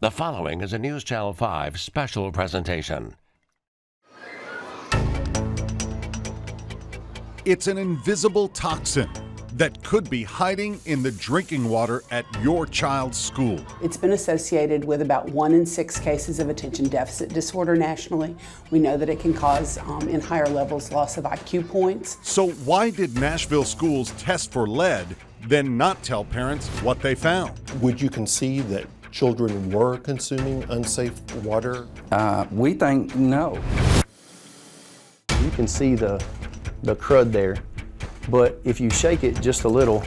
The following is a News Channel 5 special presentation. It's an invisible toxin that could be hiding in the drinking water at your child's school. It's been associated with about 1 in 6 cases of attention deficit disorder nationally. We know that it can cause, in higher levels, loss of IQ points. So why did Nashville schools test for lead, then not tell parents what they found? Would you concede that children were consuming unsafe water? We think no. You can see the crud there, but if you shake it just a little,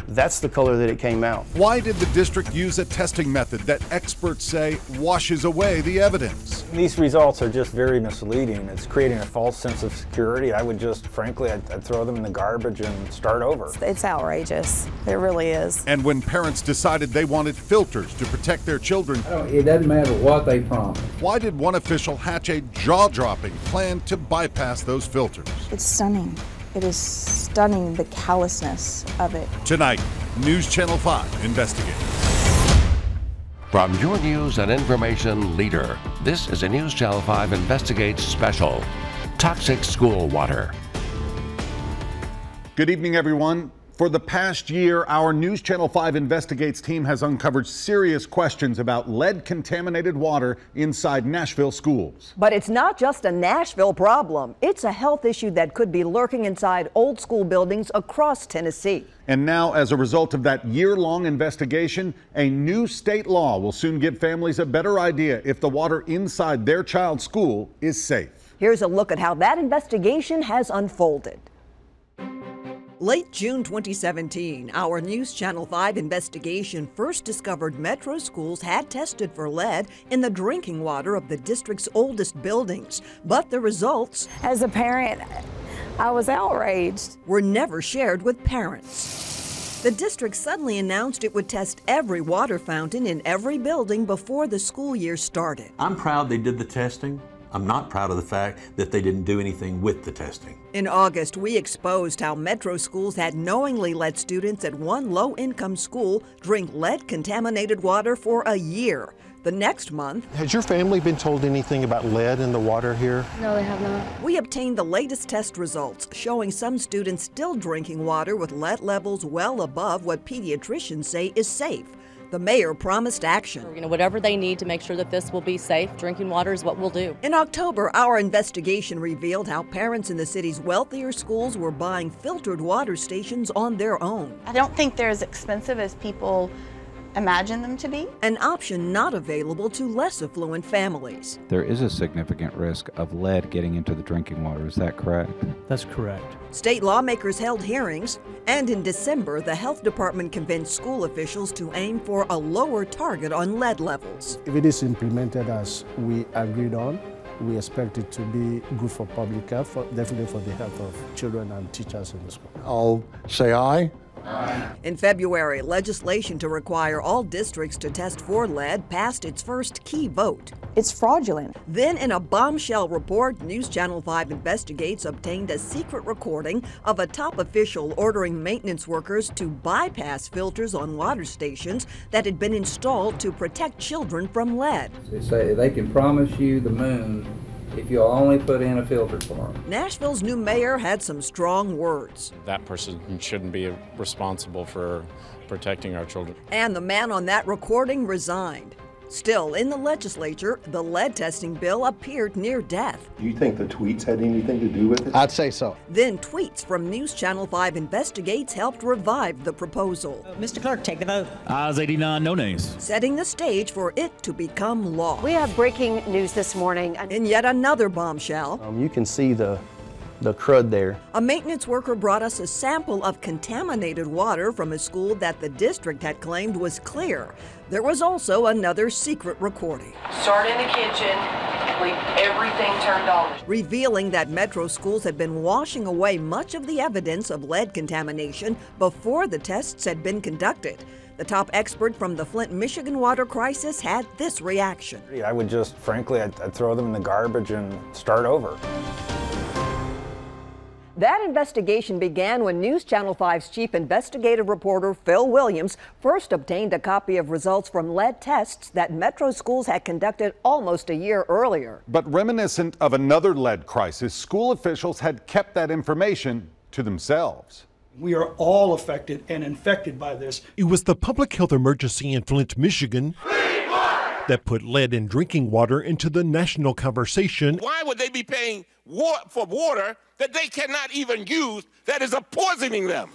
that's the color that it came out. Why did the district use a testing method that experts say washes away the evidence? These results are just very misleading. It's creating a false sense of security. I would just, frankly, I'd throw them in the garbage and start over. It's outrageous. It really is. And when parents decided they wanted filters to protect their children, it doesn't matter what they promise. Why did one official hatch a jaw-dropping plan to bypass those filters? It's stunning. It is stunning, the callousness of it. Tonight, News Channel 5 investigates. From your news and information leader, this is a News Channel 5 Investigates special. Toxic school water. Good evening, everyone. For the past year, our News Channel 5 Investigates team has uncovered serious questions about lead-contaminated water inside Nashville schools. But it's not just a Nashville problem. It's a health issue that could be lurking inside old school buildings across Tennessee. And now, as a result of that year-long investigation, a new state law will soon give families a better idea if the water inside their child's school is safe. Here's a look at how that investigation has unfolded. Late June 2017, our News Channel 5 investigation first discovered Metro schools had tested for lead in the drinking water of the district's oldest buildings. But the results, As a parent, I was outraged. Were never shared with parents. The district suddenly announced it would test every water fountain in every building before the school year started. I'm proud they did the testing. I'm not proud of the fact that they didn't do anything with the testing. In August, we exposed how Metro schools had knowingly let students at one low-income school drink lead-contaminated water for a year. The next month, Has your family been told anything about lead in the water here? No, they have not. we obtained the latest test results showing some students still drinking water with lead levels well above what pediatricians say is safe. The mayor promised action. Whatever they need to make sure that this will be safe, drinking water is what we'll do. In October, our investigation revealed how parents in the city's wealthier schools were buying filtered water stations on their own. I don't think they're as expensive as people imagine them to be. An option not available to less affluent families. There is a significant risk of lead getting into the drinking water. Is that correct? That's correct. State lawmakers held hearings, and in December, the health department convinced school officials to aim for a lower target on lead levels. If it is implemented as we agreed on, we expect it to be good for public health, definitely for the health of children and teachers in the school. I'll say aye. In February, legislation to require all districts to test for lead passed its first key vote. It's fraudulent. Then, in a bombshell report, News Channel 5 Investigates obtained a secret recording of a top official ordering maintenance workers to bypass filters on water stations that had been installed to protect children from lead. They say they can promise you the moon if you'll only put in a filter for them. Nashville's new mayor had some strong words. That person shouldn't be responsible for protecting our children. And the man on that recording resigned. Still, in the legislature, the lead testing bill appeared near death. Do you think the tweets had anything to do with it? I'd say so. Then tweets from News Channel 5 Investigates helped revive the proposal. Mr. Clerk, take the vote. Ayes 89, no nays. Setting the stage for it to become law. We have breaking news this morning. In yet another bombshell, You can see the crud there. a maintenance worker brought us a sample of contaminated water from a school that the district had claimed was clear. There was also another secret recording. Start in the kitchen, leave everything turned on. Revealing that Metro schools had been washing away much of the evidence of lead contamination before the tests had been conducted. The top expert from the Flint, Michigan water crisis had this reaction. I would just, frankly, I'd throw them in the garbage and start over. That investigation began when News Channel 5's chief investigative reporter Phil Williams first obtained a copy of results from lead tests that Metro schools had conducted almost a year earlier. But reminiscent of another lead crisis, school officials had kept that information to themselves. We are all affected and infected by this. It was the public health emergency in Flint, Michigan that put lead in drinking water into the national conversation. Why would they be paying for water that they cannot even use that is poisoning them?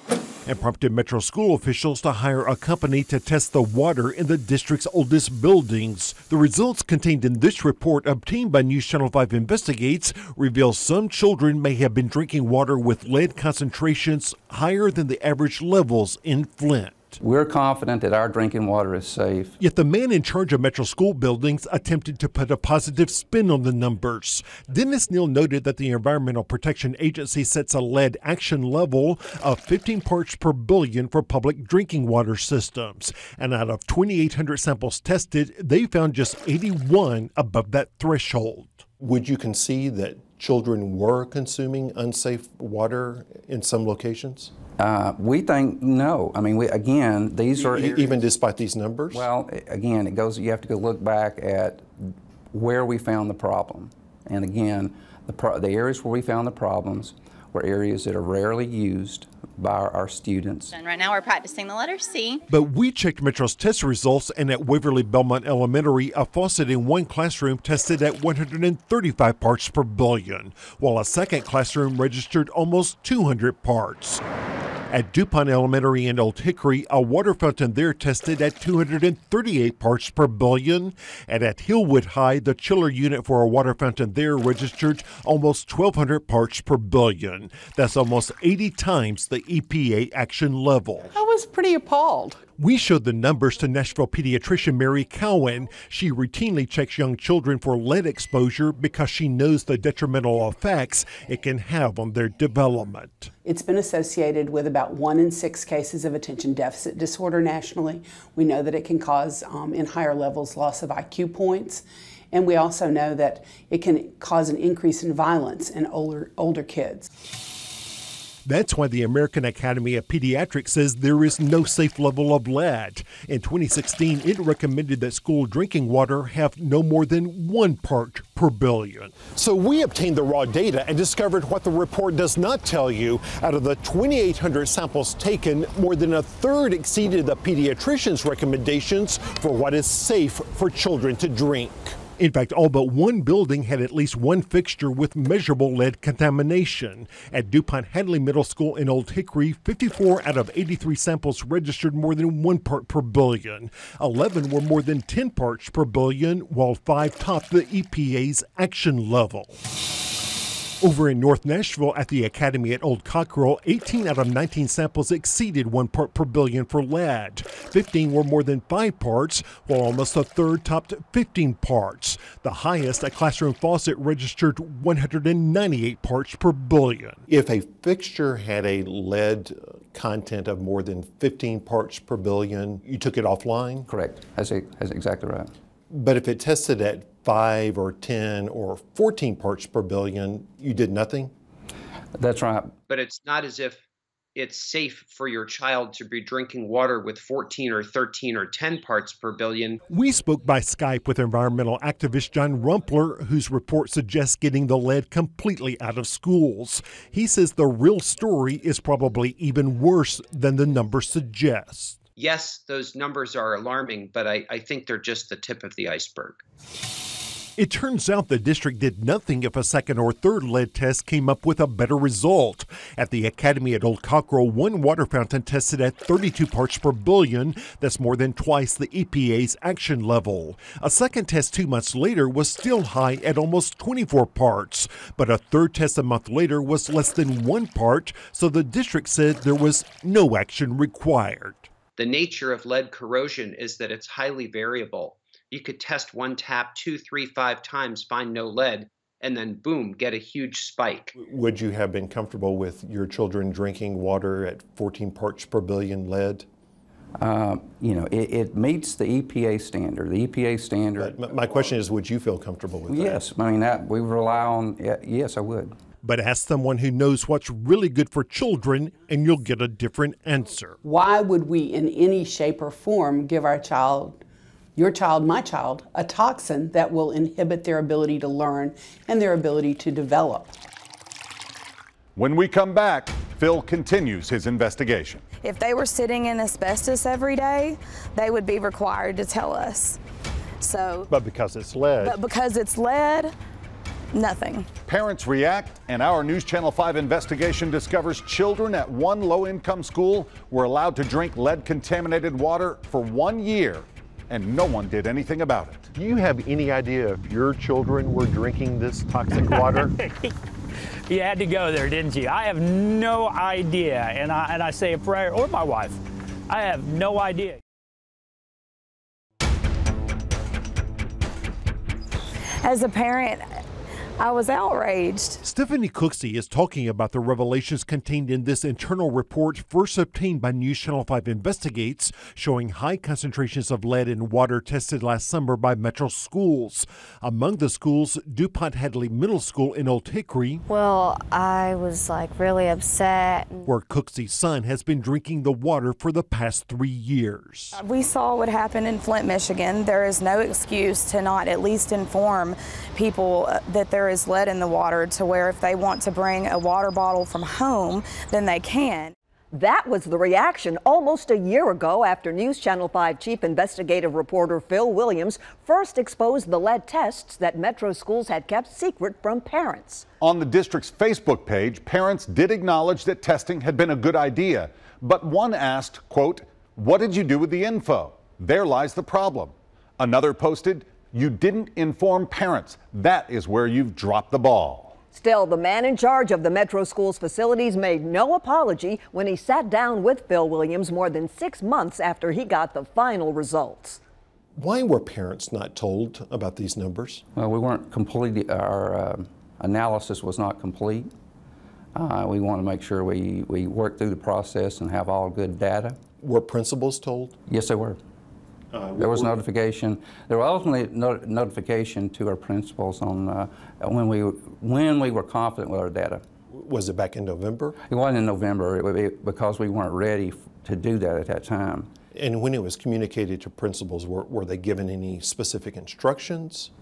And prompted Metro school officials to hire a company to test the water in the district's oldest buildings. The results contained in this report, obtained by News Channel 5 Investigates, reveal some children may have been drinking water with lead concentrations higher than the average levels in Flint. We're confident that our drinking water is safe. Yet the man in charge of Metro school buildings attempted to put a positive spin on the numbers. Dennis Neal noted that the Environmental Protection Agency sets a lead action level of 15 parts per billion for public drinking water systems. And out of 2,800 samples tested, they found just 81 above that threshold. Would you concede that children were consuming unsafe water in some locations? We think no. I mean, again, these are areas, even despite these numbers. Well, again, it goes. You have to go look back at where we found the problem, and again, the areas where we found the problems were areas that are rarely used by our students. And right now we're practicing the letter C. But we checked Metro's test results, and at Waverly Belmont Elementary, a faucet in one classroom tested at 135 parts per billion, while a second classroom registered almost 200 parts. At DuPont Elementary in Old Hickory, a water fountain there tested at 238 parts per billion. And at HILLWOOD High, the chiller unit for a water fountain there registered almost 1,200 parts per billion. That's almost 80 times the EPA action level. I was pretty appalled. We showed the numbers to Nashville pediatrician Mary Cowan. She routinely checks young children for lead exposure because she knows the detrimental effects it can have on their development. It's been associated with about 1 in 6 cases of attention deficit disorder nationally. We know that it can cause, in higher levels, loss of IQ points. And we also know that it can cause an increase in violence in older kids. That's why the American Academy of Pediatrics says there is no safe level of lead. In 2016, it recommended that school drinking water have no more than 1 part per billion. So we obtained the raw data and discovered what the report does not tell you. Out of the 2,800 samples taken, more than a third exceeded the pediatrician's recommendations for what is safe for children to drink. In fact, all but one building had at least one fixture with measurable lead contamination. At DuPont Hadley Middle School in Old Hickory, 54 out of 83 samples registered more than 1 part per billion. 11 were more than 10 parts per billion, while 5 topped the EPA's action level. Over in North Nashville at the Academy at Old Cockrell, 18 out of 19 samples exceeded 1 part per billion for lead. 15 were more than 5 parts, while almost a third topped 15 parts. The highest, a classroom faucet, registered 198 parts per billion. If a fixture had a lead content of more than 15 parts per billion, you took it offline? Correct. That's exactly right. But if it tested at 5 or 10 or 14 parts per billion, you did nothing? That's right. But it's not as if it's safe for your child to be drinking water with 14 or 13 or 10 parts per billion. We spoke by Skype with environmental activist John Rumpler, whose report suggests getting the lead completely out of schools. He says the real story is probably even worse than the numbers suggest. Yes, those numbers are alarming, but I think they're just the tip of the iceberg. It turns out the district did nothing if a second or third lead test came up with a better result. At the Academy at Old Cockrell, one water fountain tested at 32 parts per billion. That's more than twice the EPA's action level. A second test 2 months later was still high at almost 24 parts. But a third test a month later was less than 1 part, so the district said there was no action required. The nature of lead corrosion is that it's highly variable. You could test one tap 2, 3, 5 times, find no lead, and then boom, get a huge spike. Would you have been comfortable with your children drinking water at 14 parts per billion lead? It meets the EPA standard. The EPA standard. But my question is, would you feel comfortable with that? Yes, I mean, we rely on, yes, I would. But ask someone who knows what's really good for children and you'll get a different answer. Why would we in any shape or form give our child, your child, my child, a toxin that will inhibit their ability to learn and their ability to develop? When we come back, Phil continues his investigation. If they were sitting in asbestos every day, they would be required to tell us. But because it's lead. But because it's lead, nothing. Parents react, and our News Channel 5 investigation discovers children at one low-income school were allowed to drink lead-contaminated water for 1 year, and no one did anything about it. Do you have any idea if your children were drinking this toxic water? You had to go there, didn't you? I have no idea, and I say a prayer, or my wife. I have no idea. As a parent, I was outraged. Stephanie Cooksey is talking about the revelations contained in this internal report first obtained by News Channel 5 Investigates, showing high concentrations of lead in water tested last summer by Metro schools. Among the schools, DuPont Hadley Middle School in Old Hickory. Well, I was really upset. Where Cooksey's son has been drinking the water for the past 3 years. We saw what happened in Flint, Michigan. There is no excuse to not at least inform people that there is lead in the water, to where if they want to bring a water bottle from home, then they can. That was the reaction almost a year ago after News Channel 5 chief investigative reporter Phil Williams first exposed the lead tests that Metro schools had kept secret from parents. On the district's Facebook page, parents did acknowledge that testing had been a good idea, but one asked, quote, "What did you do with the info? There lies the problem." Another posted, "You didn't inform parents. That is where you've dropped the ball." Still, the man in charge of the Metro Schools facilities made no apology when he sat down with Phil Williams more than 6 months after he got the final results. Why were parents not told about these numbers? Well, we weren't completely, our analysis was not complete. We want to make sure we work through the process and have all good data. Were principals told? Yes, they were. There was notification. There was ultimately notification to our principals on when we were confident with our data. Was it back in November? It wasn't in November because we weren't ready to do that at that time. And when it was communicated to principals, were they given any specific instructions?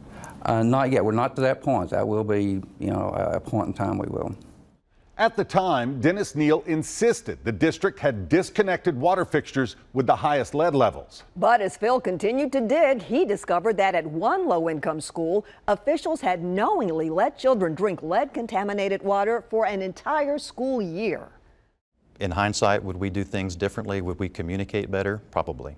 Not yet. We're not to that point. That will be, a point in time we will. At the time, Dennis Neal insisted the district had disconnected water fixtures with the highest lead levels. But as Phil continued to dig, he discovered that at one low-income school, officials had knowingly let children drink lead-contaminated water for an entire school year. In hindsight, would we do things differently? Would we communicate better? Probably.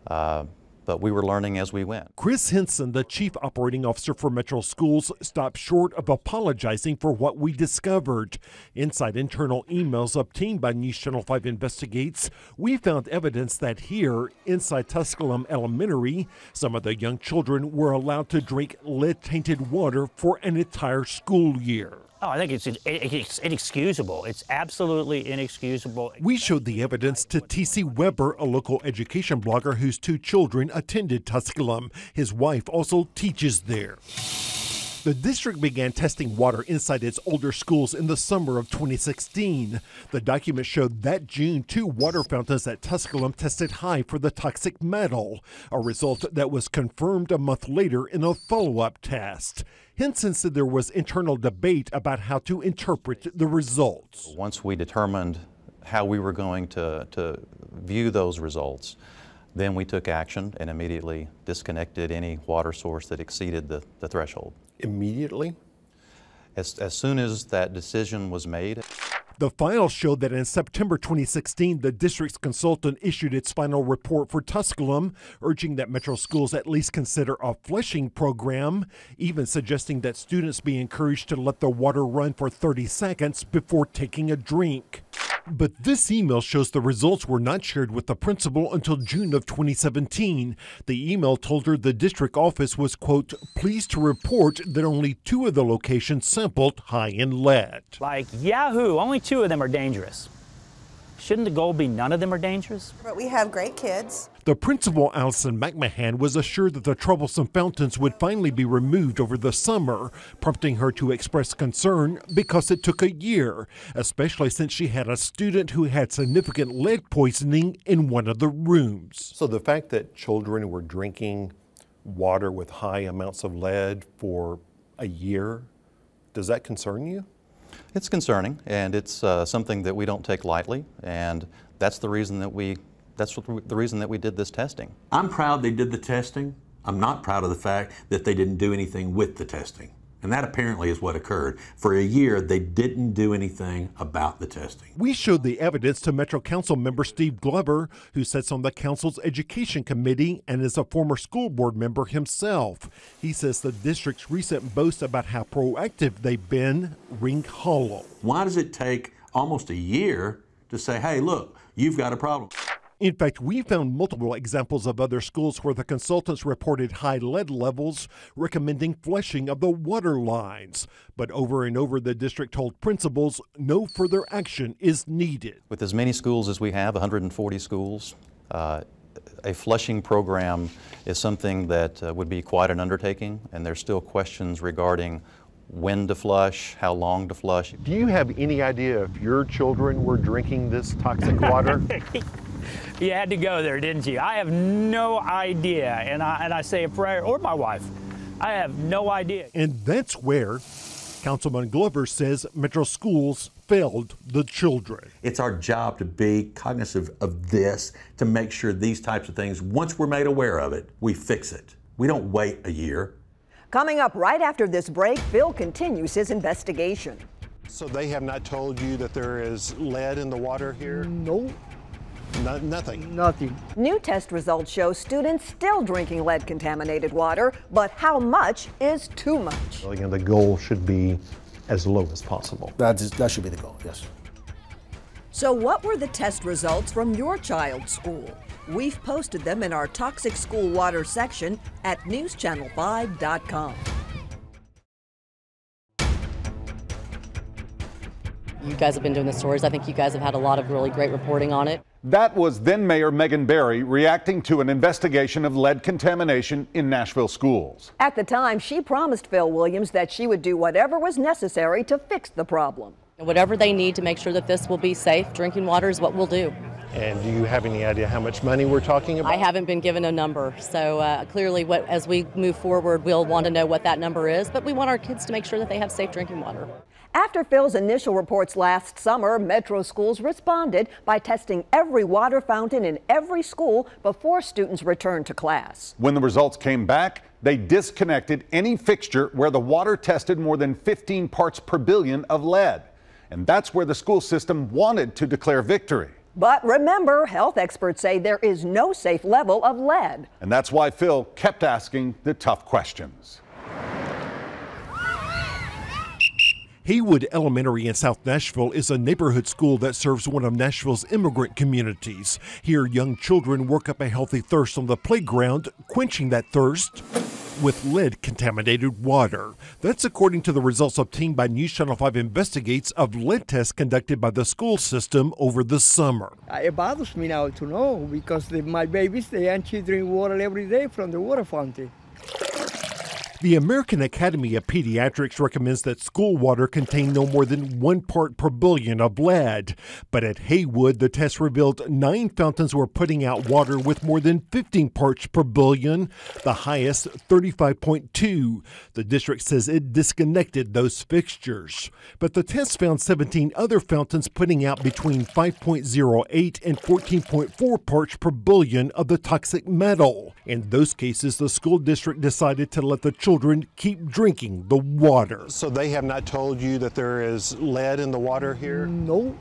But we were learning as we went. Chris Henson, the chief operating officer for Metro Schools, stopped short of apologizing for what we discovered. Inside internal emails obtained by News Channel 5 Investigates, we found evidence that here, inside Tusculum Elementary, some of the young children were allowed to drink lead-tainted water for an entire school year. Oh, I think it's inexcusable. It's absolutely inexcusable. We showed the evidence to T.C. Weber, a local education blogger whose 2 children attended Tusculum. His wife also teaches there. The district began testing water inside its older schools in the summer of 2016. The document showed that June 2 water fountains at Tusculum tested high for the toxic metal, a result that was confirmed a month later in a follow-up test. Henson said there was internal debate about how to interpret the results. Once we determined how we were going to view those results, then we took action and immediately disconnected any water source that exceeded the threshold. Immediately? As soon as that decision was made. The files showed that in September 2016, the district's consultant issued its final report for Tusculum, urging that Metro schools at least consider a flushing program, even suggesting that students be encouraged to let the water run for 30 seconds before taking a drink. But this email shows the results were not shared with the principal until June of 2017. The email told her the district office was, quote, pleased to report that only 2 of the locations sampled high in lead. Like Yahoo, only 2 of them are dangerous. Shouldn't the goal be none of them are dangerous? But we have great kids. The principal, Allison McMahon, was assured that the troublesome fountains would finally be removed over the summer, prompting her to express concern because it took a year, especially since she had a student who had significant lead poisoning in one of the rooms. So the fact that children were drinking water with high amounts of lead for a year, does that concern you? It's concerning, and it's something that we don't take lightly, and that's the reason that we did this testing. I'm proud they did the testing. I'm not proud of the fact that they didn't do anything with the testing. And that apparently is what occurred. For a year, they didn't do anything about the testing. We showed the evidence to Metro Council member Steve Glover, who sits on the council's education committee and is a former school board member himself. He says the district's recent boasts about how proactive they've been ring hollow. Why does it take almost a year to say, hey, look, you've got a problem? In fact, we found multiple examples of other schools where the consultants reported high lead levels, recommending flushing of the water lines. But over and over, the district told principals no further action is needed. With as many schools as we have, 140 schools, a flushing program is something that would be quite an undertaking, and there's still questions regarding when to flush, how long to flush. Do you have any idea if your children were drinking this toxic water? You had to go there, didn't you? I have no idea, and I say a prayer, or my wife. I have no idea. And that's where Councilman Glover says Metro schools failed the children. It's our job to be cognizant of this, to make sure these types of things, once we're made aware of it, we fix it. We don't wait a year. Coming up right after this break, Phil continues his investigation. So they have not told you that there is lead in the water here? No. Nothing? Nothing. New test results show students still drinking lead-contaminated water, but how much is too much? Well, again, the goal should be as low as possible. That should be the goal, yes. So what were the test results from your child's school? We've posted them in our Toxic School Water section at NewsChannel5.com. You guys have been doing the stories. I think you guys have had a lot of really great reporting on it. That was then Mayor Megan Barry reacting to an investigation of lead contamination in Nashville schools. At the time, she promised Phil Williams that she would do whatever was necessary to fix the problem. Whatever they need to make sure that this will be safe drinking water is what we'll do. And do you have any idea how much money we're talking about? I haven't been given a number, so clearly as we move forward, we'll want to know what that number is, but we want our kids to make sure that they have safe drinking water. After Phil's initial reports last summer, Metro schools responded by testing every water fountain in every school before students returned to class. When the results came back, they disconnected any fixture where the water tested more than 15 parts per billion of lead. And that's where the school system wanted to declare victory. But remember, health experts say there is no safe level of lead. And that's why Phil kept asking the tough questions. Haywood Elementary in South Nashville is a neighborhood school that serves one of Nashville's immigrant communities. Here, young children work up a healthy thirst on the playground, quenching that thirst with lead-contaminated water. That's according to the results obtained by NewsChannel 5 Investigates of lead tests conducted by the school system over the summer. It bothers me now to know because my babies, they actually drink water every day from the water fountain. The American Academy of Pediatrics recommends that school water contain no more than 1 part per billion of lead. But at Haywood, the test revealed 9 fountains were putting out water with more than 15 parts per billion, the highest 35.2. The district says it disconnected those fixtures. But the test found 17 other fountains putting out between 5.08 and 14.4 parts per billion of the toxic metal. In those cases, the school district decided to let the children keep drinking the water. So they have not told you that there is lead in the water here? No.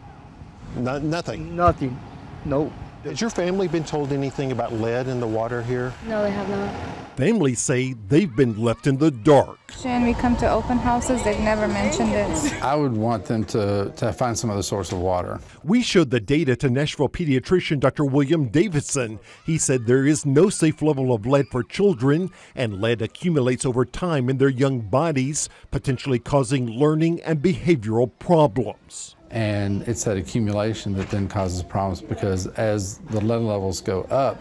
Nothing? Nothing. No. Has your family been told anything about lead in the water here? No, they have not. Families say they've been left in the dark. When we come to open houses, they've never mentioned it. I would want them to find some other source of water. We showed the data to Nashville pediatrician Dr. William Davidson. He said there is no safe level of lead for children, and lead accumulates over time in their young bodies, potentially causing learning and behavioral problems. And it's that accumulation that then causes problems because as the lead levels go up,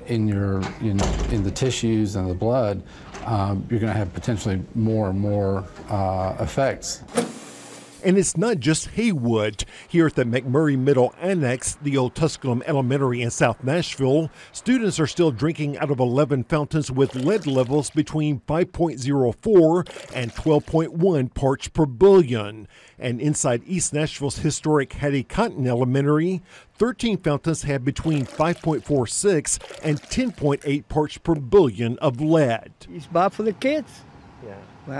in the tissues and the blood, you're going to have potentially more and more effects. And it's not just HILLWOOD. Here at the McMurray Middle Annex, the old Tusculum Elementary in South Nashville, students are still drinking out of 11 fountains with lead levels between 5.04 and 12.1 parts per billion. And inside East Nashville's historic Hattie Cotton Elementary, 13 fountains have between 5.46 and 10.8 parts per billion of lead. It's bad for the kids. Yeah.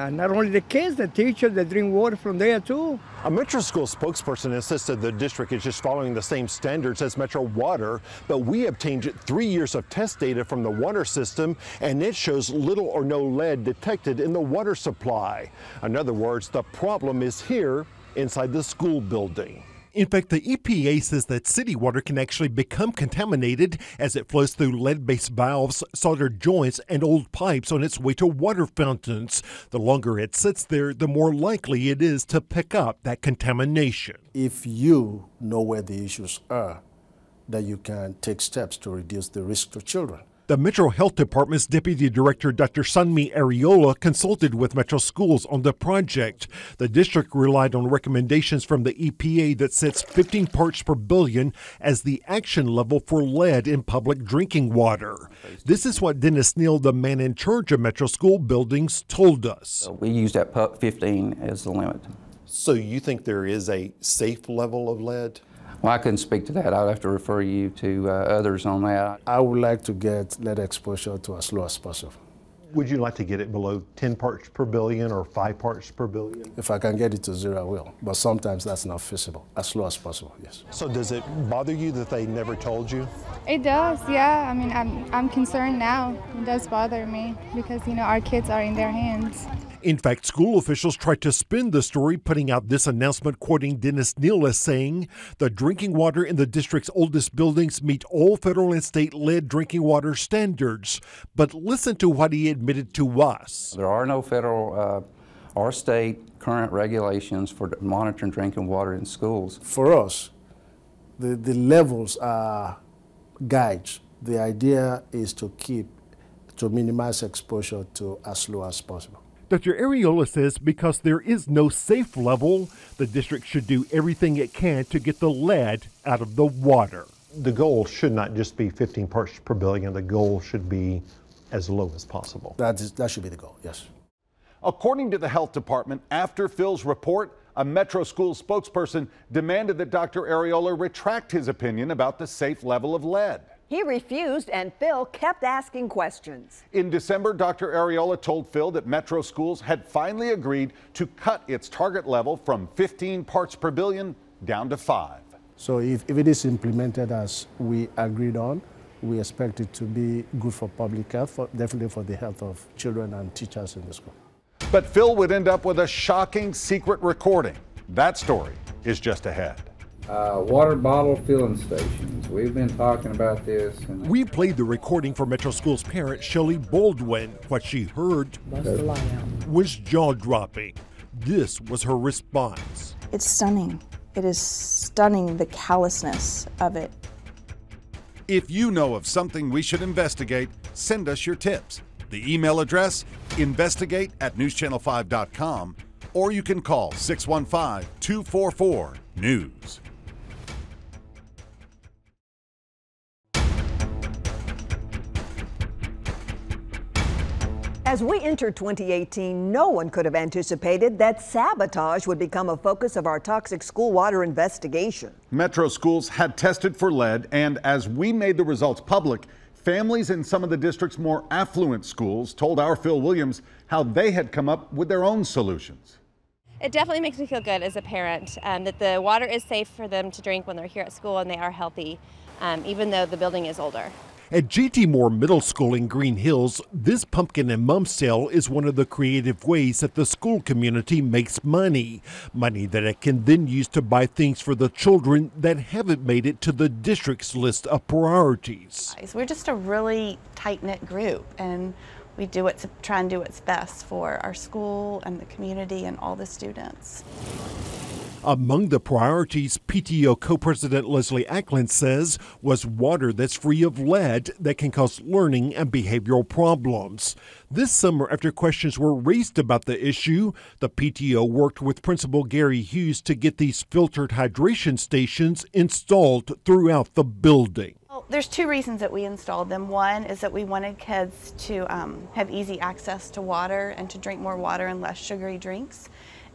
Not only the kids, the teachers, they drink water from there too. A Metro School spokesperson insisted the district is just following the same standards as Metro Water, but we obtained 3 years of test data from the water system, and it shows little or no lead detected in the water supply. In other words, the problem is here inside the school building. In fact, the EPA says that city water can actually become contaminated as it flows through lead-based valves, soldered joints, and old pipes on its way to water fountains. The longer it sits there, the more likely it is to pick up that contamination. If you know where the issues are, then you can take steps to reduce the risk to children. The Metro Health Department's Deputy Director, Dr. Sunmi Ariola, consulted with Metro Schools on the project. The district relied on recommendations from the EPA that sets 15 parts per billion as the action level for lead in public drinking water. This is what Dennis Neal, the man in charge of Metro School buildings, told us. We use that 15 as the limit. So you think there is a safe level of lead? Well, I couldn't speak to that. I would have to refer you to others on that. I would like to get lead exposure to as low as possible. Would you like to get it below 10 parts per billion or 5 parts per billion? If I can get it to 0, I will. But sometimes that's not feasible. As low as possible, yes. So does it bother you that they never told you? It does, yeah. I mean, I'm concerned now. It does bother me because, you know, our kids are in their hands. In fact, school officials tried to spin the story, putting out this announcement quoting Dennis Neal as saying, the drinking water in the district's oldest buildings meet all federal and state lead drinking water standards. But listen to what he admitted to us. There are no federal or state current regulations for monitoring drinking water in schools. For us, the levels are guides. The idea is to minimize exposure to as low as possible. Dr. Ariola says because there is no safe level, the district should do everything it can to get the lead out of the water. The goal should not just be 15 parts per billion. The goal should be as low as possible. That should be the goal, yes. According to the health department, after Phil's report, a Metro School spokesperson demanded that Dr. Ariola retract his opinion about the safe level of lead. He refused, and Phil kept asking questions. In December, Dr. Ariola told Phil that Metro Schools had finally agreed to cut its target level from 15 parts per billion down to 5. So if it is implemented as we agreed on, we expect it to be good for public health, definitely for the health of children and teachers in the school. But Phil would end up with a shocking secret recording. That story is just ahead. Water bottle filling stations. We've been talking about this. We played the recording for Metro School's parent, Shelley Baldwin. What she heard was jaw-dropping. This was her response. It's stunning. It is stunning, the callousness of it. If you know of something we should investigate, send us your tips. The email address, investigate@newschannel5.com, or you can call 615-244-NEWS. As we enter 2018, no one could have anticipated that sabotage would become a focus of our toxic school water investigation. Metro Schools had tested for lead, and as we made the results public, families in some of the district's more affluent schools told our Phil Williams how they had come up with their own solutions. It definitely makes me feel good as a parent that the water is safe for them to drink when they're here at school and they are healthy, even though the building is older. At J.T. Moore Middle School in Green Hills, this pumpkin and mum sale is one of the creative ways that the school community makes money. Money that it can then use to buy things for the children that haven't made it to the district's list of priorities. We're just a really tight-knit group, and we try and do what's best for our school and the community and all the students. Among the priorities, PTO co-president Leslie Ackland says, was water that's free of lead that can cause learning and behavioral problems. This summer, after questions were raised about the issue, the PTO worked with Principal Gary Hughes to get these filtered hydration stations installed throughout the building. Well, there's two reasons that we installed them. One is that we wanted kids to have easy access to water and to drink more water and less sugary drinks.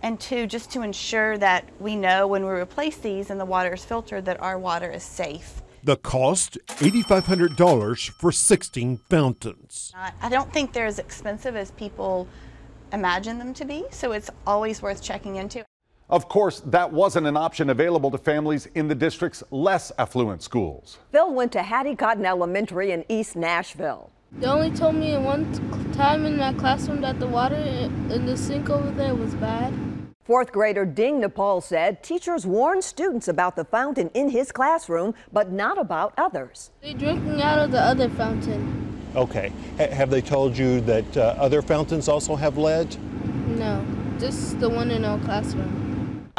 And two, just to ensure that we know when we replace these and the water is filtered that our water is safe. The cost, $8,500 for 16 fountains. I don't think they're as expensive as people imagine them to be, so it's always worth checking into. Of course, that wasn't an option available to families in the district's less affluent schools. Phil went to Hattie Cotton Elementary in East Nashville. They only told me one time in my classroom that the water in the sink over there was bad. Fourth grader Ding Nepal said teachers warned students about the fountain in his classroom, but not about others. They're drinking out of the other fountain. Okay. Have they told you that other fountains also have lead? No, just the one in our classroom.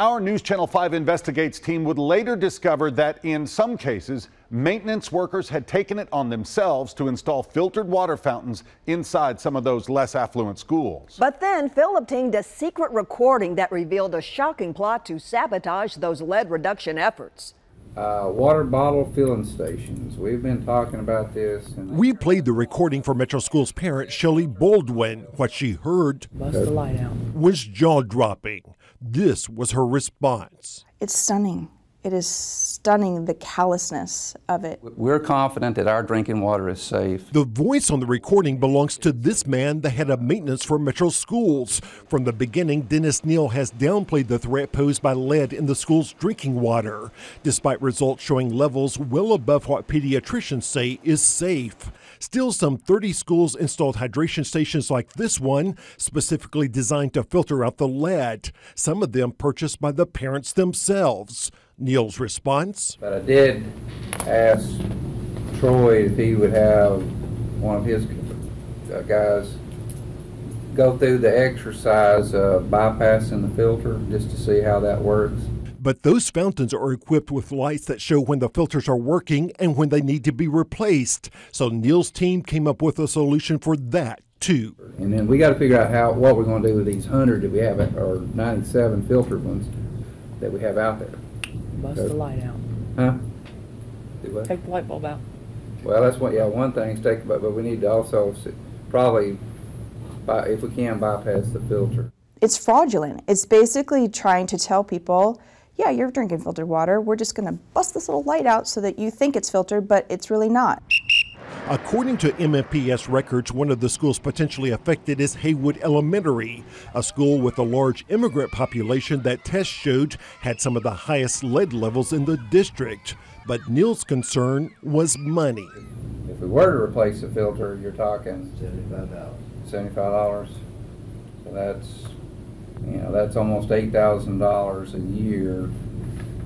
Our News Channel 5 Investigates team would later discover that in some cases, maintenance workers had taken it on themselves to install filtered water fountains inside some of those less affluent schools. But then Phil obtained a secret recording that revealed a shocking plot to sabotage those lead reduction efforts. Water bottle filling stations. We've been talking about this. We played the recording for Metro School's parent, Shelley Baldwin. What she heard was jaw-dropping. This was her response. It's stunning. It is stunning, the callousness of it. We're confident that our drinking water is safe. The voice on the recording belongs to this man, the head of maintenance for Metro Schools. From the beginning, Dennis Neal has downplayed the threat posed by lead in the school's drinking water, despite results showing levels well above what pediatricians say is safe. Still, some 30 schools installed hydration stations like this one, specifically designed to filter out the lead, some of them purchased by the parents themselves. Neal's response? But I did ask Troy if he would have one of his guys go through the exercise of bypassing the filter just to see how that works. But those fountains are equipped with lights that show when the filters are working and when they need to be replaced. So Neal's team came up with a solution for that too. And then we got to figure out what we're going to do with these 100 that we have, or 97 filtered ones that we have out there. Bust the light out. Huh? Do what? Take the light bulb out. Well, that's one thing is take, but we need to also probably, if we can, bypass the filter. It's fraudulent. It's basically trying to tell people, yeah, you're drinking filtered water. We're just going to bust this little light out so that you think it's filtered, but it's really not. According to MMPS records, one of the schools potentially affected is HILLWOOD Elementary, a school with a large immigrant population that tests showed had some of the highest lead levels in the district. But Neal's concern was money. If we were to replace the filter, you're talking $75. So that's almost $8,000 a year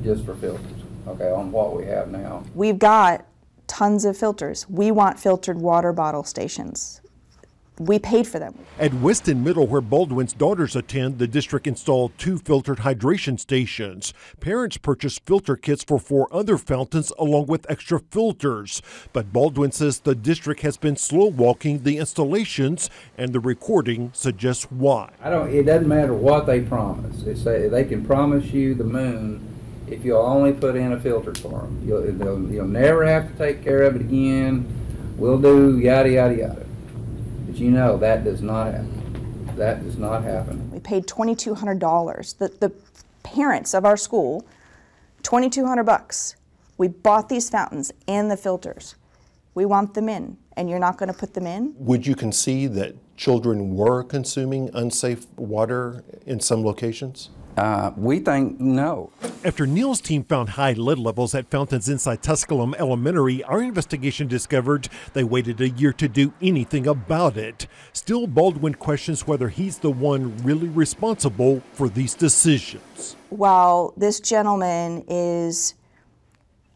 just for filters, okay, on what we have now. We've got tons of filters. We want filtered water bottle stations. We paid for them. At Weston Middle, where Baldwin's daughters attend, the district installed 2 filtered hydration stations. Parents purchased filter kits for 4 other fountains along with extra filters. But Baldwin says the district has been slow walking the installations, and the recording suggests why. It doesn't matter what they promise. They say they can promise you the moon if you'll only put in a filter for them. You'll never have to take care of it again. We'll do yada, yada, yada. But you know that does not happen. That does not happen. We paid $2,200. The parents of our school, $2,200. We bought these fountains and the filters. We want them in, and you're not going to put them in? Would you concede that children were consuming unsafe water in some locations? We think no. After Neal's team found high lead levels at fountains inside Tusculum Elementary, our investigation discovered they waited a year to do anything about it. Still, Baldwin questions whether he's the one really responsible for these decisions. While this gentleman is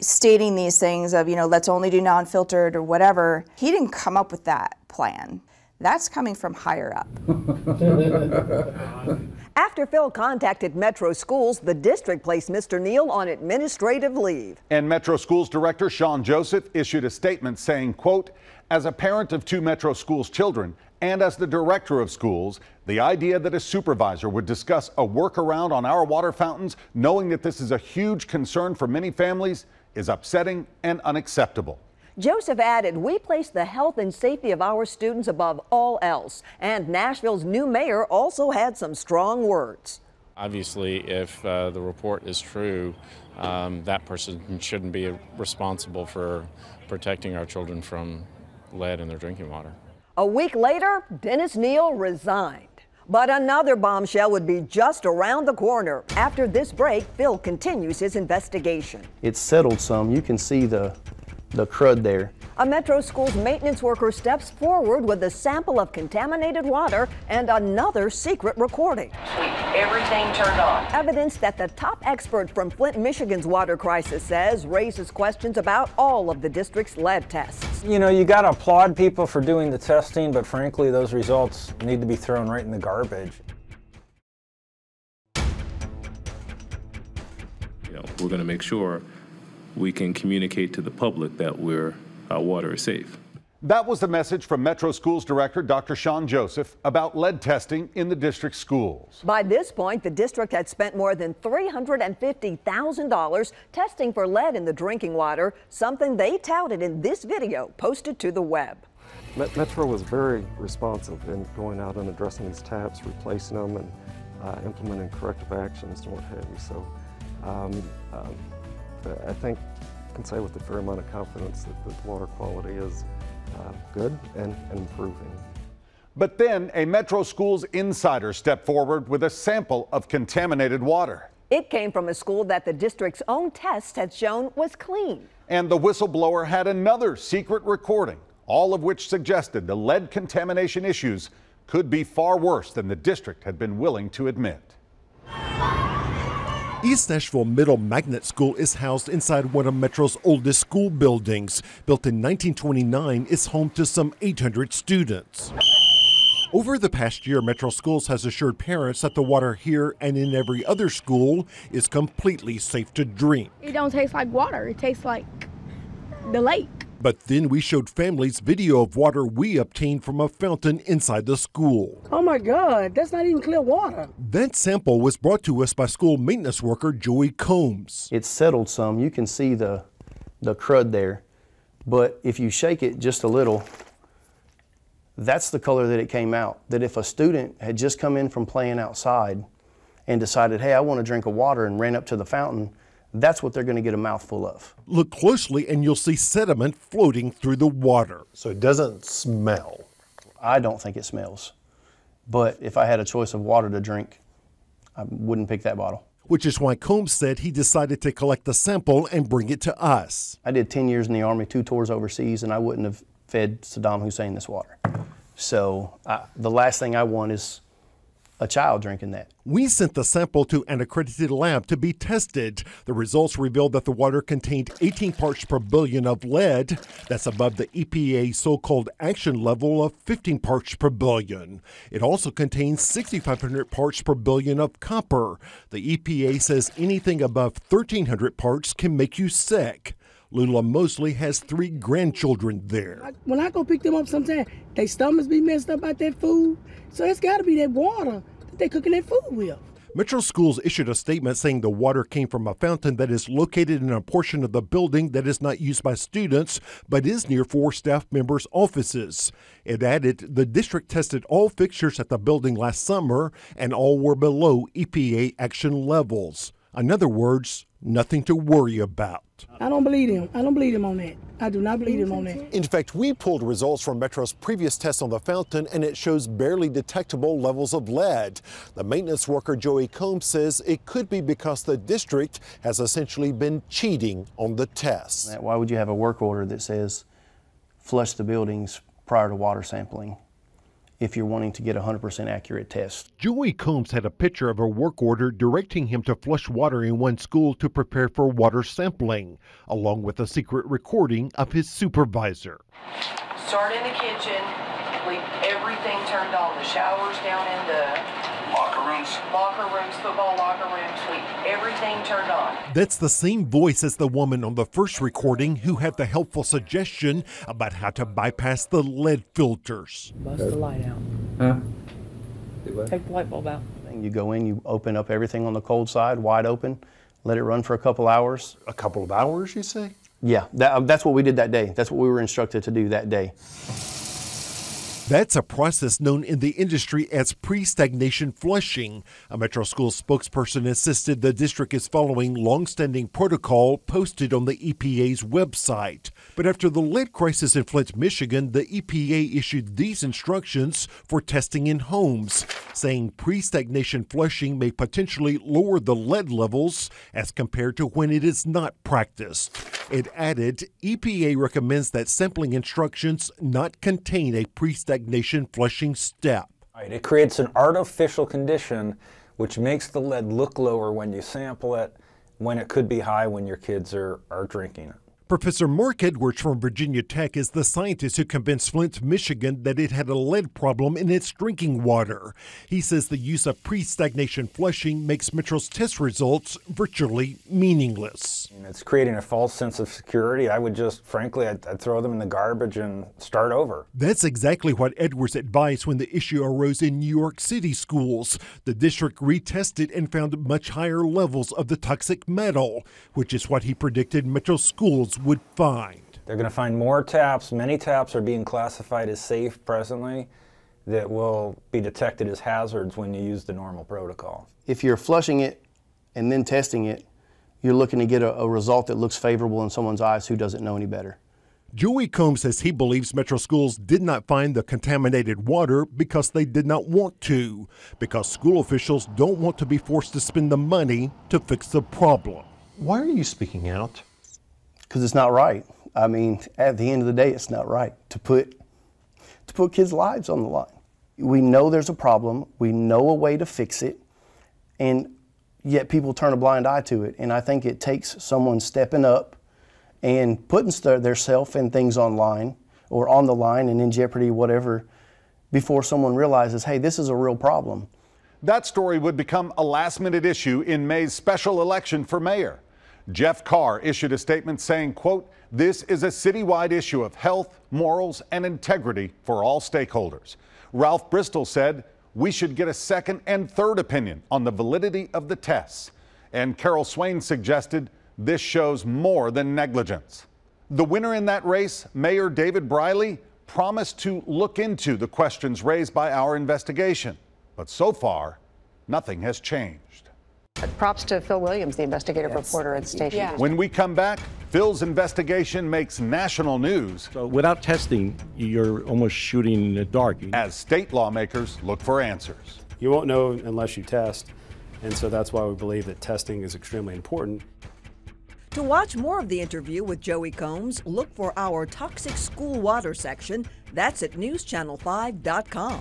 stating these things of, let's only do non-filtered or whatever, he didn't come up with that plan. That's coming from higher up. After Phil contacted Metro Schools, the district placed Mr. Neal on administrative leave. And Metro Schools Director Sean Joseph issued a statement saying, quote, "As a parent of 2 Metro Schools children and as the director of schools, the idea that a supervisor would discuss a workaround on our water fountains, knowing that this is a huge concern for many families, is upsetting and unacceptable." Joseph added, "We place the health and safety of our students above all else." And Nashville's new mayor also had some strong words. Obviously, if the report is true, that person shouldn't be responsible for protecting our children from lead in their drinking water. A week later, Dennis Neal resigned. But another bombshell would be just around the corner. After this break, Phil continues his investigation. It's settled some. You can see the crud there. A Metro Schools maintenance worker steps forward with a sample of contaminated water and another secret recording. Everything turned on. Evidence that the top expert from Flint, Michigan's water crisis says raises questions about all of the district's lead tests. You know, you got to applaud people for doing the testing, but frankly, those results need to be thrown right in the garbage. We're going to make sure we can communicate to the public that our water is safe. That was the message from Metro Schools Director Dr. Sean Joseph about lead testing in the district schools. By this point, the district had spent more than $350,000 testing for lead in the drinking water, something they touted in this video posted to the web. Metro was very responsive in going out and addressing these taps, replacing them, and implementing corrective actions and what have you. So I think I can say with a fair amount of confidence that the water quality is good and improving. But then a Metro Schools insider stepped forward with a sample of contaminated water. It came from a school that the district's own tests had shown was clean. And the whistleblower had another secret recording, all of which suggested the lead contamination issues could be far worse than the district had been willing to admit. East Nashville Middle Magnet School is housed inside one of Metro's oldest school buildings. Built in 1929, it's home to some 800 students. Over the past year, Metro Schools has assured parents that the water here and in every other school is completely safe to drink. It don't taste like water. It tastes like the lake. But then we showed families video of water we obtained from a fountain inside the school. Oh my God, that's not even clear water. That sample was brought to us by school maintenance worker Joey Combs. It's settled some. You can see the crud there. But if you shake it just a little, that's the color that it came out. That if a student had just come in from playing outside and decided, hey, I want to drink a water, and ran up to the fountain, that's what they're going to get a mouthful of. Look closely and you'll see sediment floating through the water. So it doesn't smell? I don't think it smells. But if I had a choice of water to drink, I wouldn't pick that bottle. Which is why Combs said he decided to collect the sample and bring it to us. I did 10 years in the Army, 2 tours overseas, and I wouldn't have fed Saddam Hussein this water. So the last thing I want is a child drinking that. We sent the sample to an accredited lab to be tested. The results revealed that the water contained 18 parts per billion of lead. That's above the EPA so-called action level of 15 parts per billion. It also contains 6,500 parts per billion of copper. The EPA says anything above 1,300 parts can make you sick. Lula Mosley has 3 grandchildren there. When I go pick them up sometimes, their stomachs be messed up by that food. So it's got to be that water that they're cooking their food with. Metro Schools issued a statement saying the water came from a fountain that is located in a portion of the building that is not used by students, but is near 4 staff members' offices. It added the district tested all fixtures at the building last summer, and all were below EPA action levels. In other words, nothing to worry about. I don't believe him. I don't believe him on that. I do not believe him on that. In fact, we pulled results from Metro's previous test on the fountain, and it shows barely detectable levels of lead. The maintenance worker Joey Combs says it could be because the district has essentially been cheating on the tests. Why would you have a work order that says flush the buildings prior to water sampling if you're wanting to get a 100% accurate test? Joey Combs had a picture of a work order directing him to flush water in one school to prepare for water sampling, along with a secret recording of his supervisor. Start in the kitchen, leave everything turned on, the showers down in the locker room lounge, locker rooms, football locker rooms, everything turned on. That's the same voice as the woman on the first recording who had the helpful suggestion about how to bypass the lead filters. Bust the light out. Huh? Take the light bulb out. You go in, you open up everything on the cold side, wide open, let it run for a couple hours. A couple of hours, you say? Yeah, that's what we did that day. That's what we were instructed to do that day. That's a process known in the industry as pre-stagnation flushing. A Metro Schools spokesperson insisted the district is following long-standing protocol posted on the EPA's website. But after the lead crisis in Flint, Michigan, the EPA issued these instructions for testing in homes, saying pre-stagnation flushing may potentially lower the lead levels as compared to when it is not practiced. It added, EPA recommends that sampling instructions not contain a pre-stagnation flushing step. Right, it creates an artificial condition which makes the lead look lower when you sample it, when it could be high when your kids are drinking it. Professor Mark Edwards from Virginia Tech is the scientist who convinced Flint, Michigan that it had a lead problem in its drinking water. He says the use of pre-stagnation flushing makes Metro's test results virtually meaningless. And it's creating a false sense of security. I would just, frankly, I'd throw them in the garbage and start over. That's exactly what Edwards advised when the issue arose in New York City schools. The district retested and found much higher levels of the toxic metal, which is what he predicted Metro schools would find. They're going to find more taps. Many taps are being classified as safe presently that will be detected as hazards when you use the normal protocol. If you're flushing it and then testing it, you're looking to get a result that looks favorable in someone's eyes who doesn't know any better. Joey Combs says he believes Metro Schools did not find the contaminated water because they did not want to, because school officials don't want to be forced to spend the money to fix the problem. Why are you speaking out? Because it's not right. I mean, at the end of the day, it's not right to put kids' lives on the line. We know there's a problem. We know a way to fix it, and yet people turn a blind eye to it. And I think it takes someone stepping up and putting their self and things online or on the line and in jeopardy, whatever, before someone realizes, hey, this is a real problem. That story would become a last-minute issue in May's special election for mayor. Jeff Carr issued a statement saying, quote, "This is a citywide issue of health, morals, and integrity for all stakeholders." Ralph Bristol said, "We should get a second and third opinion on the validity of the tests." And Carol Swain suggested, "This shows more than negligence." The winner in that race, Mayor David Briley, promised to look into the questions raised by our investigation. But so far, nothing has changed. Props to Phil Williams, the investigative reporter at the station. Yeah. When we come back, Phil's investigation makes national news. So without testing, you're almost shooting in the dark. As state lawmakers look for answers. You won't know unless you test, and so that's why we believe that testing is extremely important. To watch more of the interview with Joey Combs, look for our Toxic School Water section. That's at NewsChannel5.com.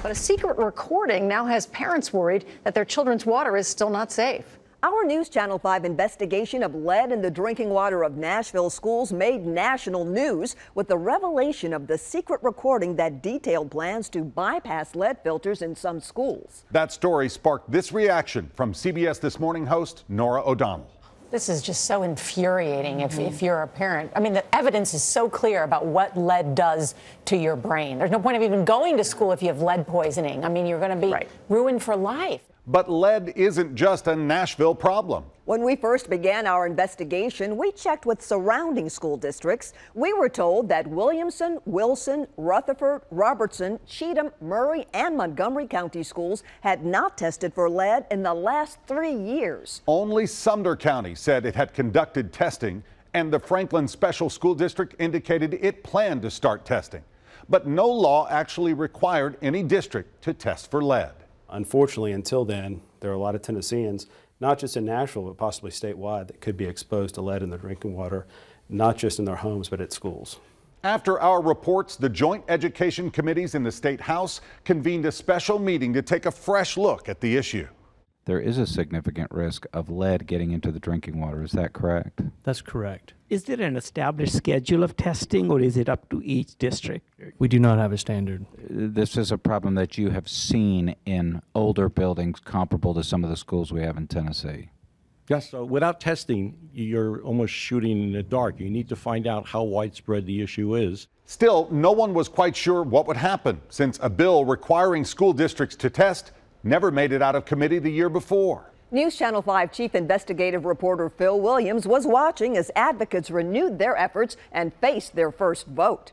But a secret recording now has parents worried that their children's water is still not safe. Our News Channel 5 investigation of lead in the drinking water of Nashville schools made national news with the revelation of the secret recording that detailed plans to bypass lead filters in some schools. That story sparked this reaction from CBS This Morning host Norah O'Donnell. This is just so infuriating if you're a parent. I mean, the evidence is so clear about what lead does to your brain. There's no point of even going to school if you have lead poisoning. I mean, you're going to be ruined for life. But lead isn't just a Nashville problem. When we first began our investigation, we checked with surrounding school districts. We were told that Williamson, Wilson, Rutherford, Robertson, Cheatham, Murray, and Montgomery County schools had not tested for lead in the last 3 years. Only Sumner County said it had conducted testing, and the Franklin Special School District indicated it planned to start testing. But no law actually required any district to test for lead. Unfortunately, until then, there are a lot of Tennesseans, not just in Nashville, but possibly statewide, that could be exposed to lead in their drinking water, not just in their homes, but at schools. After our reports, the Joint Education Committees in the State House convened a special meeting to take a fresh look at the issue. there is a significant risk of lead getting into the drinking water. Is that correct? That's correct. Is there an established schedule of testing, or is it up to each district? We do not have a standard. This is a problem that you have seen in older buildings comparable to some of the schools we have in Tennessee. Yes, so without testing, you're almost shooting in the dark. You need to find out how widespread the issue is. Still, no one was quite sure what would happen, since a bill requiring school districts to test never made it out of committee the year before. News Channel 5 Chief Investigative Reporter Phil Williams was watching as advocates renewed their efforts and faced their first vote.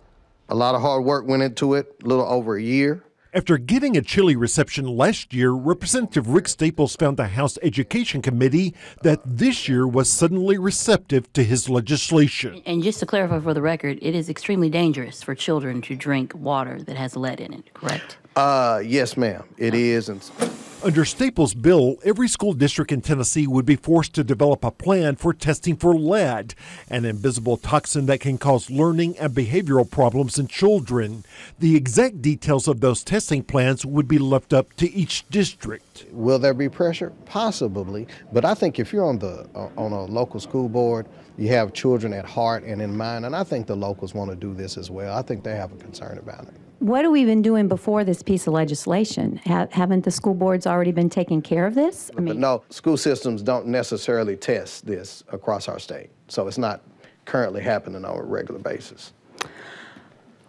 A lot of hard work went into it, a little over a year. After getting a chilly reception last year, Representative Rick Staples found the House Education Committee that this year was suddenly receptive to his legislation. And just to clarify for the record, it is extremely dangerous for children to drink water that has lead in it, correct? Yes, ma'am, it is. Under Staples' bill, every school district in Tennessee would be forced to develop a plan for testing for lead, an invisible toxin that can cause learning and behavioral problems in children. The exact details of those testing plans would be left up to each district. Will there be pressure? Possibly, but I think if you're on a local school board, you have children at heart and in mind, and I think the locals want to do this as well. I think they have a concern about it. What have we been doing before this piece of legislation? Haven't the school boards already been taking care of this? But no, school systems don't necessarily test this across our state, so it's not currently happening on a regular basis.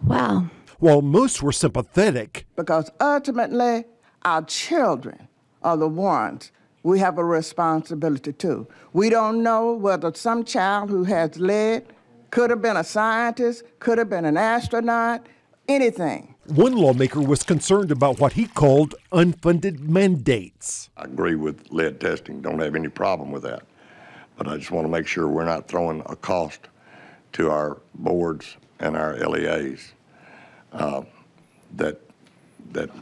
Wow. While most were sympathetic, because ultimately our children are the ones we have a responsibility to. We don't know whether some child who has lead could have been a scientist, could have been an astronaut, anything. One lawmaker was concerned about what he called unfunded mandates. I agree with lead testing, don't have any problem with that. But I just want to make sure we're not throwing a cost to our boards and our LEAs that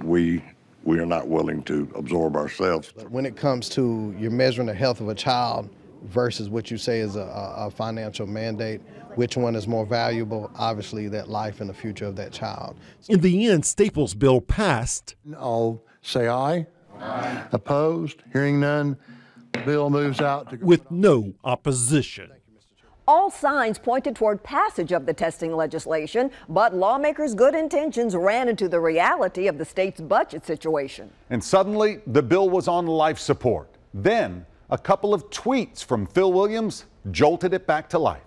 we are not willing to absorb ourselves. When it comes to you're measuring the health of a child versus what you say is a financial mandate, which one is more valuable? Obviously, that life and the future of that child. In the end, Staples' bill passed. All say aye. Aye. Opposed? Hearing none, the bill moves out. With no opposition. All signs pointed toward passage of the testing legislation, but lawmakers' good intentions ran into the reality of the state's budget situation. And suddenly, the bill was on life support. Then, a couple of tweets from Phil Williams jolted it back to life.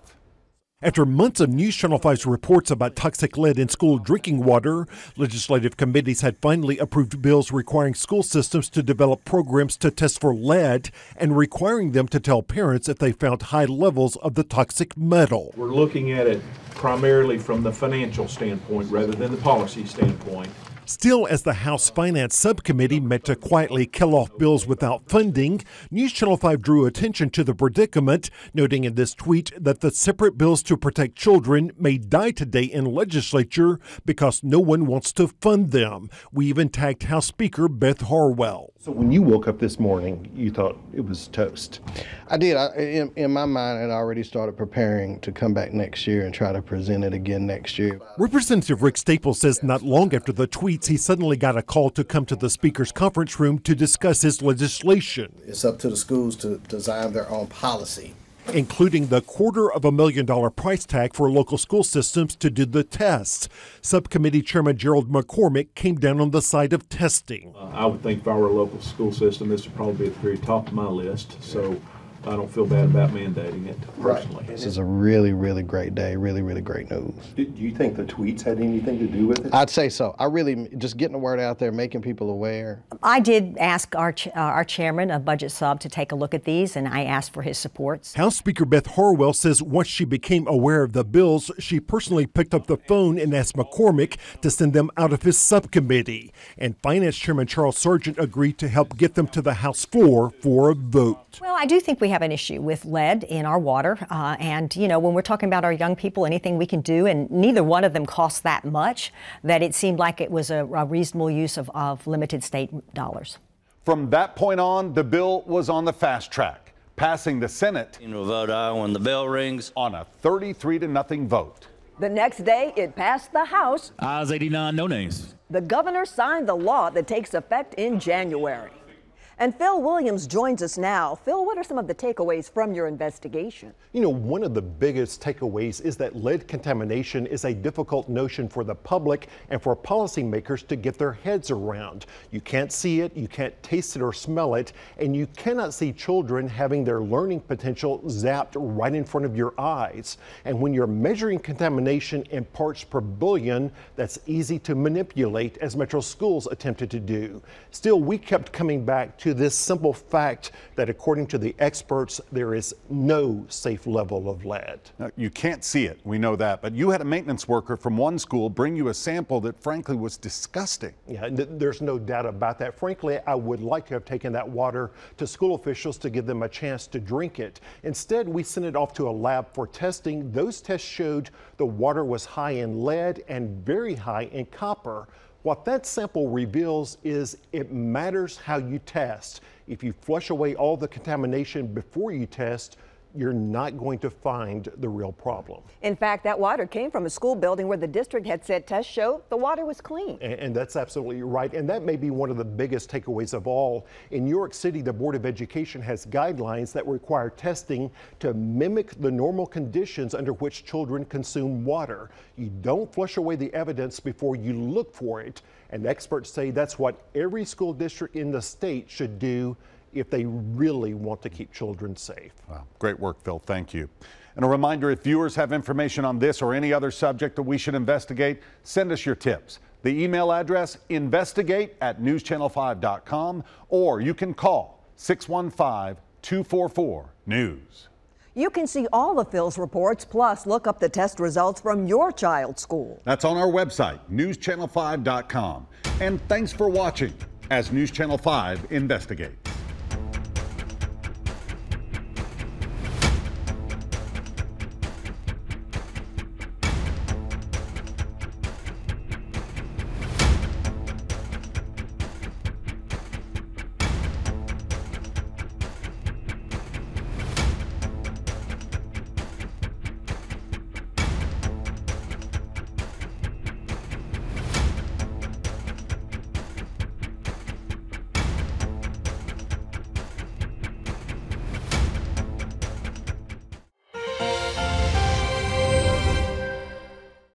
After months of News Channel 5's reports about toxic lead in school drinking water, legislative committees had finally approved bills requiring school systems to develop programs to test for lead and requiring them to tell parents if they found high levels of the toxic metal. We're looking at it primarily from the financial standpoint rather than the policy standpoint. Still, as the House Finance Subcommittee met to quietly kill off bills without funding, News Channel 5 drew attention to the predicament, noting in this tweet that the separate bills to protect children may die today in legislature because no one wants to fund them. We even tagged House Speaker Beth Harwell. So when you woke up this morning, you thought it was toast? I did. In my mind, I'd already started preparing to come back next year and try to present it again next year. Representative Rick Staples says not long after the tweets, he suddenly got a call to come to the Speaker's conference room to discuss his legislation. It's up to the schools to design their own policy, including the $250,000 price tag for local school systems to do the tests. Subcommittee Chairman Gerald McCormick came down on the side of testing. I would think if I were a local school system, this would probably be at the very top of my list, so I don't feel bad about mandating it personally. This is a really, really great day, really, really great news. Do you think the tweets had anything to do with it? I'd say so. I really, just getting the word out there, making people aware. I did ask our chairman of Budget Sub to take a look at these, and I asked for his support. House Speaker Beth Harwell says once she became aware of the bills, she personally picked up the phone and asked McCormick to send them out of his subcommittee. And Finance Chairman Charles Sargent agreed to help get them to the House floor for a vote. Well, I do think we have an issue with lead in our water. And, you know, when we're talking about our young people, anything we can do, and neither one of them costs that much, that it seemed like it was a reasonable use of limited state dollars. From that point on, the bill was on the fast track, passing the Senate will vote aye when the bell rings on a 33-0 vote. The next day, it passed the House. Ayes 89, no nays. The governor signed the law that takes effect in January. And Phil Williams joins us now. Phil, what are some of the takeaways from your investigation? You know, one of the biggest takeaways is that lead contamination is a difficult notion for the public and for policymakers to get their heads around. You can't see it, you can't taste it or smell it, and you cannot see children having their learning potential zapped right in front of your eyes. And when you're measuring contamination in parts per billion, that's easy to manipulate, as Metro Schools attempted to do. Still, we kept coming back to this simple fact that according to the experts, there is no safe level of lead. Now, you can't see it, we know that, but you had a maintenance worker from one school bring you a sample that frankly was disgusting. Yeah, there's no doubt about that. Frankly, I would like to have taken that water to school officials to give them a chance to drink it. Instead, we sent it off to a lab for testing. Those tests showed the water was high in lead and very high in copper. What that sample reveals is it matters how you test. If you flush away all the contamination before you test, you're not going to find the real problem. In fact, that water came from a school building where the district had said tests showed the water was clean. And that's absolutely right. And that may be one of the biggest takeaways of all. In New York City, the Board of Education has guidelines that require testing to mimic the normal conditions under which children consume water. You don't flush away the evidence before you look for it. And experts say that's what every school district in the state should do if they really want to keep children safe. Wow. Great work, Phil. Thank you. And a reminder, if viewers have information on this or any other subject that we should investigate, send us your tips. The email address, investigate@newschannel5.com, or you can call 615-244-NEWS. You can see all of Phil's reports, plus look up the test results from your child's school. That's on our website, newschannel5.com. And thanks for watching as News Channel 5 Investigate.